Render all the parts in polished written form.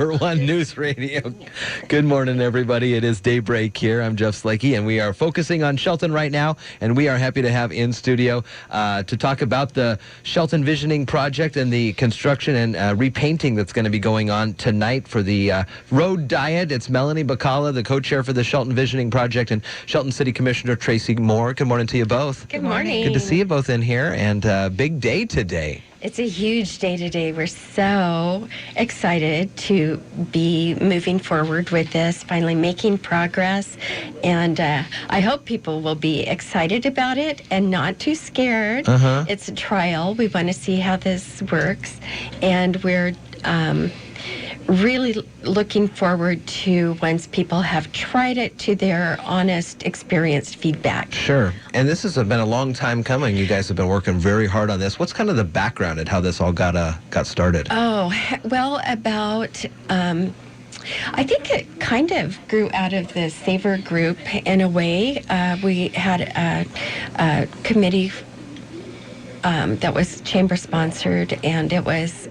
Number one news radio. Good morning, everybody. It is Daybreak here. I'm Jeff Slakey, and we are focusing on Shelton right now, and we are happy to have in studio to talk about the Shelton Visioning Project and the construction and repainting that's going to be going on tonight for the Road Diet. It's Melanie Bakala, the co-chair for the Shelton Visioning Project, and Shelton City Commissioner Tracy Moore. Good morning to you both. Good morning. Good to see you both in here, and big day today. It's a huge day today. We're so excited to be moving forward with this, finally making progress. And I hope people will be excited about it and not too scared. It's a trial. We want to see how this works. And we're really looking forward to, once people have tried it, to their honest, experienced feedback. Sure. And this has been a long time coming. You guys have been working very hard on this. What's kind of the background at how this all got started? Oh, well, about... I think it kind of grew out of the Savor group in a way. We had a committee that was chamber-sponsored, and it was...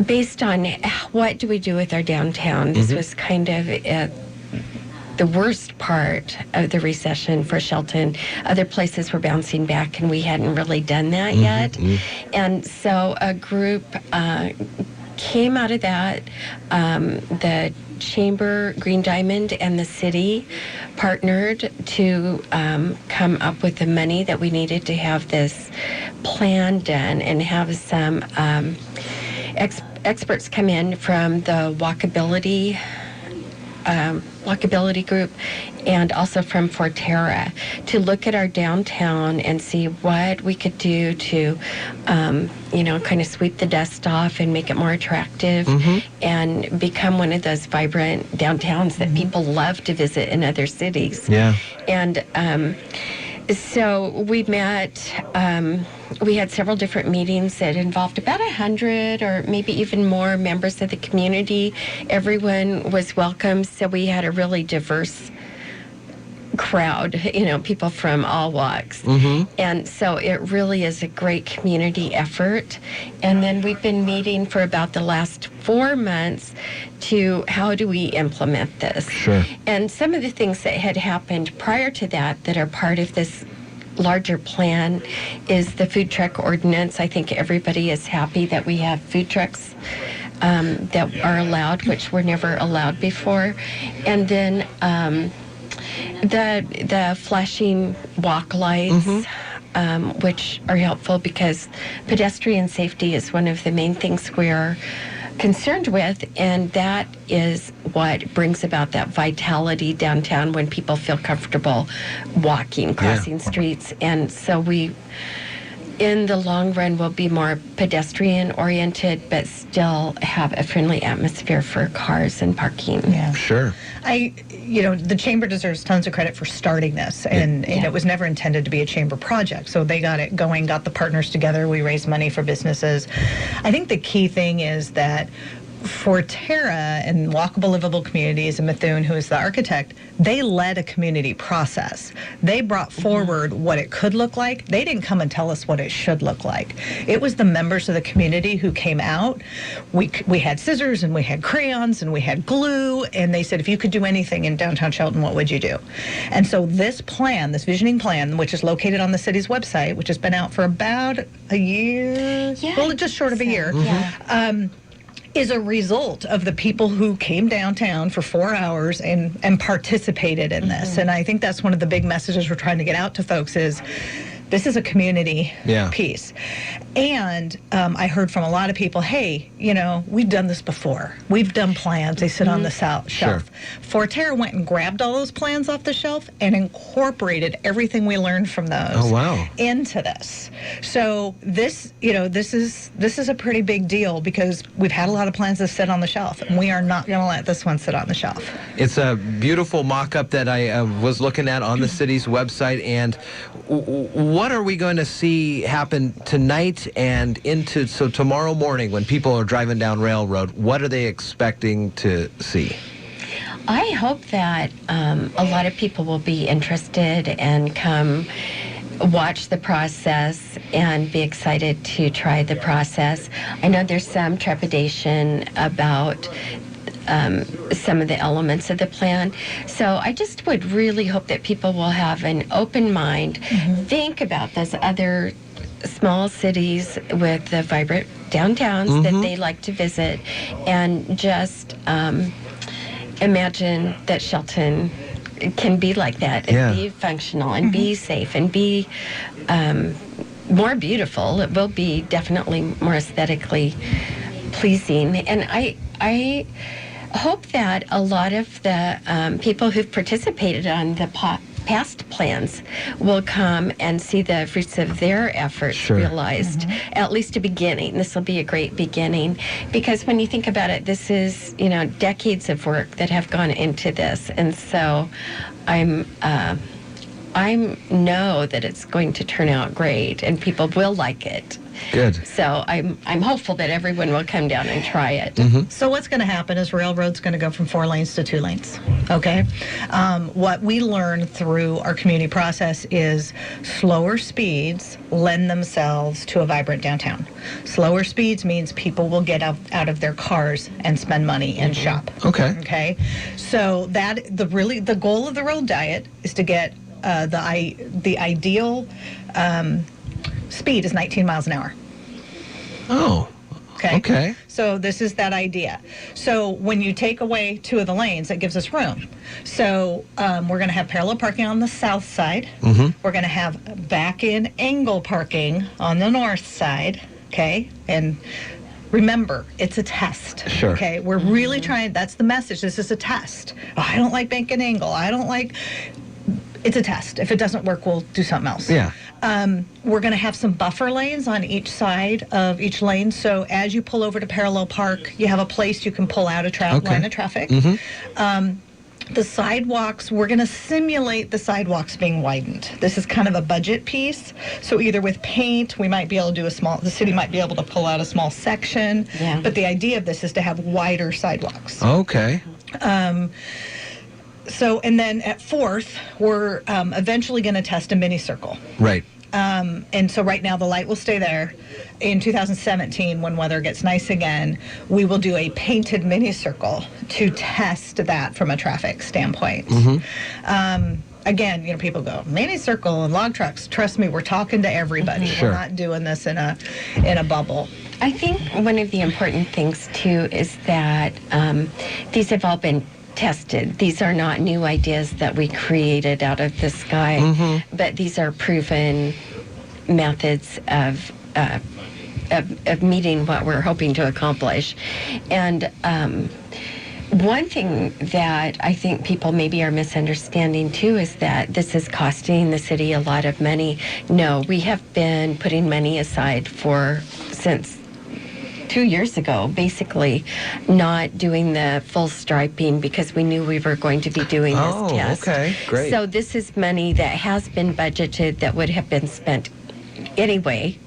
based on what do we do with our downtown. This was kind of the worst part of the recession for Shelton. Other places were bouncing back, and we hadn't really done that yet. And so a group came out of that. The Chamber, Green Diamond, and the city partnered to come up with the money that we needed to have this plan done and have some experts come in from the walkability group and also from Forterra to look at our downtown and see what we could do to, kind of sweep the dust off and make it more attractive and become one of those vibrant downtowns that people love to visit in other cities. Yeah. And so we met, we had several different meetings that involved about 100 or maybe even more members of the community. Everyone was welcome, so we had a really diverse crowd, people from all walks. And so it really is a great community effort. And then we've been meeting for about the last 4 months to how do we implement this. Sure. And some of the things that had happened prior to that are part of this larger plan is the food truck ordinance. I think everybody is happy that we have food trucks that are allowed, which were never allowed before. And then the flashing walk lights, which are helpful because pedestrian safety is one of the main things we're concerned with, and that is what brings about that vitality downtown when people feel comfortable walking, crossing streets. And so we, in the long run, will be more pedestrian oriented, but still have a friendly atmosphere for cars and parking. Yeah. Sure. The chamber deserves tons of credit for starting this, and it was never intended to be a chamber project. So they got it going, got the partners together. We raised money for businesses. I think the key thing is that Forterra and Walkable Livable Communities and Methuen, who is the architect, they led a community process. They brought forward what it could look like. They didn't come and tell us what it should look like. It was the members of the community who came out. We had scissors and we had crayons and we had glue, and they said, if you could do anything in downtown Shelton, what would you do? And so this plan, this visioning plan, which is located on the city's website, which has been out for about a year, well, just short of a year, is a result of the people who came downtown for 4 hours and participated in this. And I think that's one of the big messages we're trying to get out to folks is this is a community piece. And I heard from a lot of people, hey, we've done this before. We've done plans. They sit on the shelf. Forterra went and grabbed all those plans off the shelf and incorporated everything we learned from those into this. So this is a pretty big deal because we've had a lot of plans that sit on the shelf, and we are not going to let this one sit on the shelf. It's a beautiful mock-up that I was looking at on the city's website. And what are we going to see happen tonight and into tomorrow morning when people are driving down Railroad? What are they expecting to see? I hope that a lot of people will be interested and come watch the process and be excited to try the process. I know there's some trepidation about some of the elements of the plan. So I just would really hope that people will have an open mind, think about those other small cities with the vibrant downtowns that they like to visit, and just imagine that Shelton can be like that and be functional and be safe and be more beautiful. It will be definitely more aesthetically pleasing. And I hope that a lot of the people who've participated on the past plans will come and see the fruits of their efforts realized, at least a beginning. This will be a great beginning, because when you think about it, this is, decades of work that have gone into this. And so I know that it's going to turn out great and people will like it. Good. So I'm hopeful that everyone will come down and try it. So what's going to happen is railroad's going to go from 4 lanes to 2 lanes. Okay. What we learned through our community process is slower speeds lend themselves to a vibrant downtown. Slower speeds means people will get out of their cars and spend money and shop. Okay. Okay. So the goal of the road diet is to get the ideal speed is 19 miles an hour. Oh, okay. So this is that idea. So when you take away 2 of the lanes, that gives us room. So we're going to have parallel parking on the south side. We're going to have back-in angle parking on the north side. Okay, and remember, it's a test. Sure. Okay, we're really trying. That's the message. This is a test. Oh, I don't like back-in angle. I don't like. It's a test. If it doesn't work, we'll do something else. Yeah. We're going to have some buffer lanes on each side of each lane. So as you pull over to parallel park, you have a place you can pull out a line of traffic. The sidewalks, we're going to simulate the sidewalks being widened. This is kind of a budget piece. So either with paint, we might be able to do the city might be able to pull out a small section. Yeah. But the idea of this is to have wider sidewalks. Okay. So, and then at 4th, we're eventually going to test a mini circle. Right. And so right now the light will stay there. In 2017, when weather gets nice again, we will do a painted mini circle to test that from a traffic standpoint. Again, people go, mini circle and log trucks. Trust me, we're talking to everybody. Sure. We're not doing this in a bubble. I think one of the important things, too, is that these have all been tested. These are not new ideas that we created out of the sky, but these are proven methods of meeting what we're hoping to accomplish. And one thing that I think people maybe are misunderstanding too is that this is costing the city a lot of money. No, we have been putting money aside since 2 years ago, basically, not doing the full striping because we knew we were going to be doing this test. Okay, great. So this is money that has been budgeted that would have been spent anyway.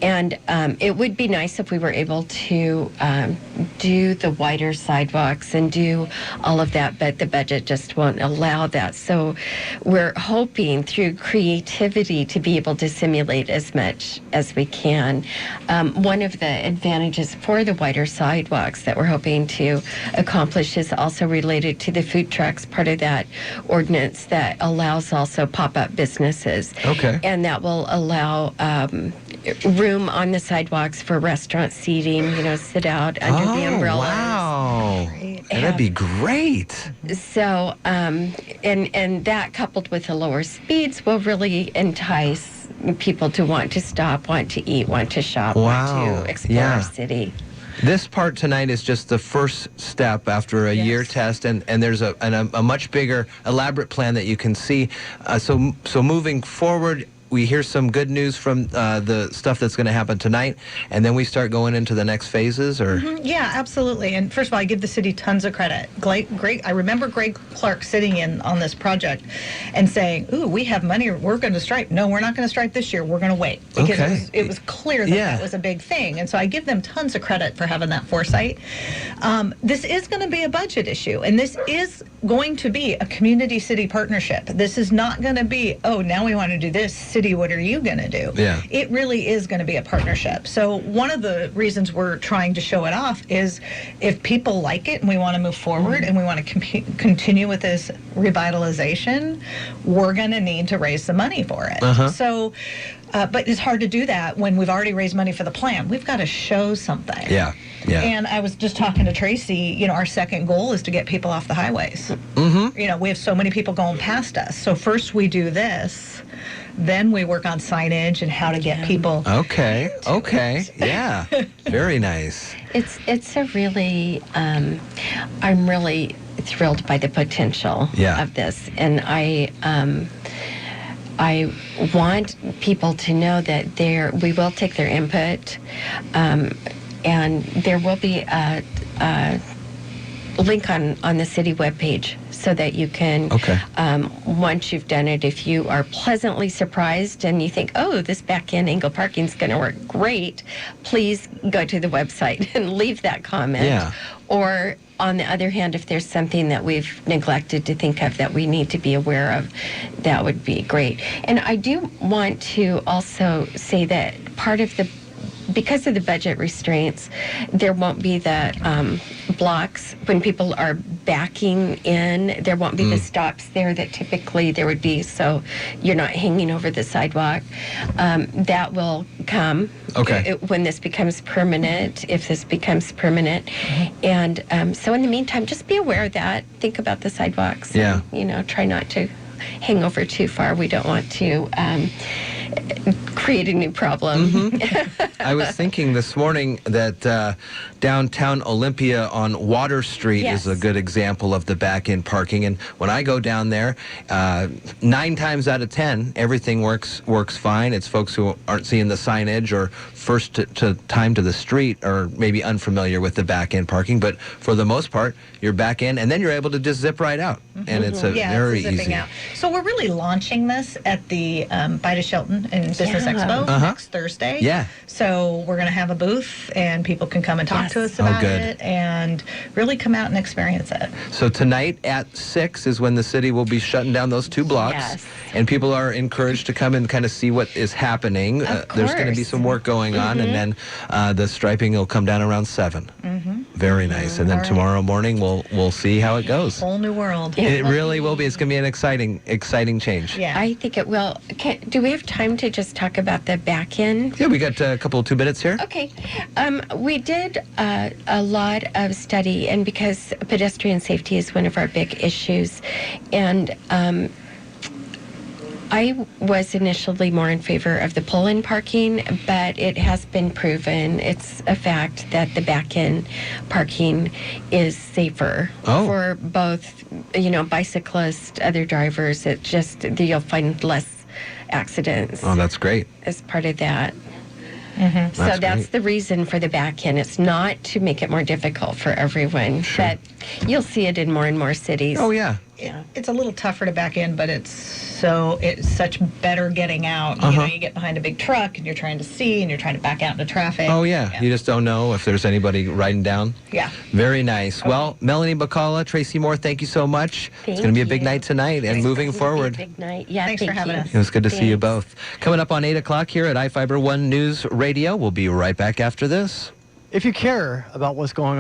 And it would be nice if we were able to do the wider sidewalks and do all of that, but the budget just won't allow that. So we're hoping through creativity to be able to simulate as much as we can. One of the advantages for the wider sidewalks that we're hoping to accomplish is also related to the food trucks, part of that ordinance that allows also pop-up businesses. Okay. And that will allow room on the sidewalks for restaurant seating, sit out under the umbrellas. Wow. That'd be great. So, and that coupled with the lower speeds will really entice people to want to stop, want to eat, want to shop, want to explore our city. This part tonight is just the first step after a year test, and there's a much bigger, elaborate plan that you can see. So moving forward, we hear some good news from the stuff that's going to happen tonight, and then we start going into the next phases, or? Yeah, absolutely. And first of all, I give the city tons of credit. Great. I remember Greg Clark sitting in on this project and saying, "Ooh, we have money. We're going to stripe." No, we're not going to stripe this year. We're going to wait, because it was clear that that was a big thing. And so I give them tons of credit for having that foresight. This is going to be a budget issue, and this is going to be a community-city partnership. This is not going to be, oh, now we want to do this. city, what are you going to do? Yeah. It really is going to be a partnership. So one of the reasons we're trying to show it off is if people like it and we want to move forward and we want to continue with this revitalization, we're going to need to raise some money for it. So, but it's hard to do that when we've already raised money for the plan. We've got to show something. Yeah. And I was just talking to Tracy, you know, our second goal is to get people off the highways. You know, we have so many people going past us. So first we do this, then we work on signage and how to get people. Okay. Yeah. Very nice. It's a really, I'm really thrilled by the potential of this. And I want people to know that we will take their input, and there will be a link on the city webpage so that you can, once you've done it, if you are pleasantly surprised and you think, oh, this back-end angle parking is going to work great, please go to the website and leave that comment. Yeah. Or on the other hand, if there's something that we've neglected to think of that we need to be aware of, that would be great. And I do want to also say that because of the budget restraints, there won't be the blocks when people are backing in. There won't be the stops there that typically there would be, so you're not hanging over the sidewalk. That will come when this becomes permanent, if this becomes permanent. And so in the meantime, just be aware of that. Think about the sidewalks. Yeah. And, you know, try not to hang over too far. We don't want to create a new problem. I was thinking this morning that downtown Olympia on Water Street is a good example of the back-end parking. And when I go down there, 9 times out of 10, everything works fine. It's folks who aren't seeing the signage or first time to the street or maybe unfamiliar with the back-end parking. But for the most part, you're back in, and then you're able to just zip right out. And it's very easy. Out. So we're really launching this at the Bite of Shelton in Business Expo next Thursday. Yeah. So we're going to have a booth, and people can come and talk to us about it and really come out and experience it. So tonight at 6 is when the city will be shutting down those 2 blocks. And people are encouraged to come and kind of see what is happening. There's going to be some work going on, and then the striping will come down around 7. Very nice. And then tomorrow morning we'll see how it goes. Whole new world. It really will be. It's going to be an exciting change. Yeah. I think it will. Do we have time to just talk about the back end? Yeah, we got a couple of 2 minutes here. Okay. We did a lot of study, and because pedestrian safety is one of our big issues, and I was initially more in favor of the pull-in parking, but it has been proven, it's a fact, that the back-end parking is safer for both, bicyclists, other drivers. It just, you'll find less accidents. Oh, that's great. As part of that. So that's the reason for the back end. It's not to make it more difficult for everyone, but you'll see it in more and more cities. Oh, yeah. It's a little tougher to back in, but it's such better getting out. You get behind a big truck and you're trying to see and you're trying to back out into traffic. Oh, yeah. You just don't know if there's anybody riding down. Yeah. Very nice. Well, Melanie, Bakala, Tracy Moore, thank you so much. It's going to be a big night tonight and moving forward. Big night. Yeah, Thanks for having us. It was good to see you both. Coming up on 8 o'clock here at iFiber 1 News Radio. We'll be right back after this. If you care about what's going on